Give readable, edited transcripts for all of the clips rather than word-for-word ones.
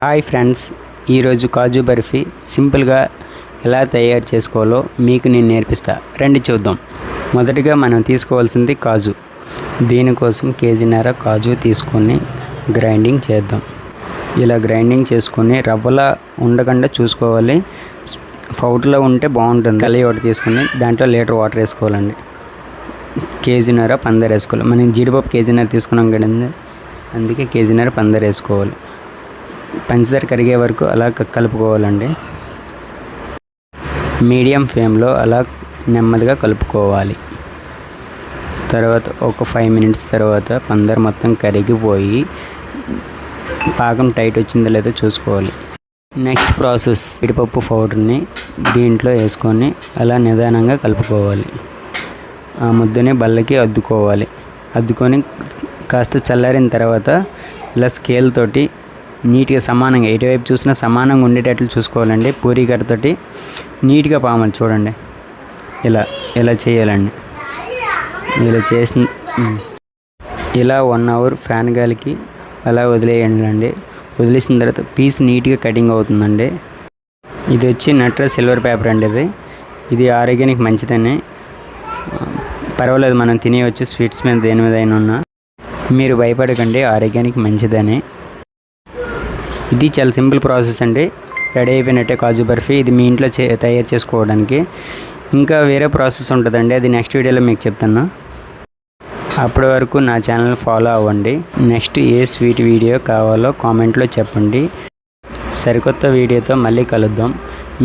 Hi friends, ఈరోజు కాజు బర్ఫీ సింపుల్గా ఎలా తయారు చేసుకోవాలో మీకు నేను నేర్పిస్తా. రండి చూద్దాం. మొదటిగా మనం తీసుకోవాల్సింది కాజు. దీనికోసం కేజీన్నర కాజు తీసుకొని గ్రైండింగ్ చేద్దాం. ఇలా గ్రైండింగ్ చేసుకొని రవ్వలా ఉండకుండా చూసుకోవాలి. పౌడర్లో ఉంటే బాగుంటుంది. కలయి ఒకటి తీసుకొని దాంట్లో లీటర్ వాటర్ వేసుకోవాలండి. కేజీన్నర పందర్ వేసుకోవాలి. మనం జీడిపప్పు కేజీన్నర తీసుకున్నాం కదండి, అందుకే కేజీన్నర పందర్ వేసుకోవాలి. పంచదార కరిగే వరకు అలా కలుపుకోవాలండి. మీడియం ఫ్లేమ్లో అలా నెమ్మదిగా కలుపుకోవాలి. తర్వాత ఒక 5 మినిట్స్ తర్వాత పందర్ మొత్తం కరిగిపోయి పాకం టైట్ వచ్చిందో లేదో చూసుకోవాలి. నెక్స్ట్ ప్రాసెస్, జీడిపప్పు పౌడర్ని దీంట్లో వేసుకొని అలా నిదానంగా కలుపుకోవాలి. ఆ ముద్దని బల్లకి అద్దుకోవాలి. అద్దుకొని కాస్త చల్లారిన తర్వాత ఇలా స్కేల్ తోటి నీట్గా సమానంగా ఎటువైపు చూసినా సమానంగా ఉండేటట్లు చూసుకోవాలండి. పూరీ కర్రతోటి నీట్గా పామాలి. చూడండి, ఇలా చేయాలండి. ఇలా చేసిన ఇలా 1 అవర్ ఫ్యాన్ గాలికి అలా వదిలేయండి. వదిలేసిన తర్వాత పీస్ నీట్గా కటింగ్ అవుతుందండి. ఇది వచ్చి నట్రా సిల్వర్ పేపర్ అండి. ఇది ఆరోగ్యానికి మంచిదని, పర్వాలేదు, మనం తినేయవచ్చు. స్వీట్స్ మీద దేని మీద అయినా ఉన్నా మీరు భయపడకండి, ఆరోగ్యానికి మంచిదని. ఇది చాలా సింపుల్ ప్రాసెస్ అండి. రెడీ అయిపోయినట్టే కాజు బర్ఫీ. ఇది మీ ఇంట్లో తయారు చేసుకోవడానికి. ఇంకా వేరే ప్రాసెస్ ఉంటుందండి, అది నెక్స్ట్ వీడియోలో మీకు చెప్తాను. అప్పటి వరకు నా ఛానల్ ఫాలో అవ్వండి. నెక్స్ట్ ఏ స్వీట్ వీడియో కావాలో కామెంట్లో చెప్పండి. సరికొత్త వీడియోతో మళ్ళీ కలుద్దాం.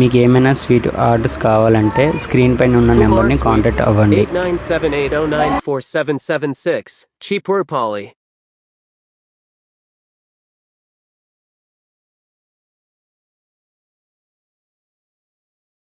మీకు ఏమైనా స్వీట్ ఆర్డర్స్ కావాలంటే స్క్రీన్ పైన ఉన్న నెంబర్ని కాంటాక్ట్ అవ్వండి.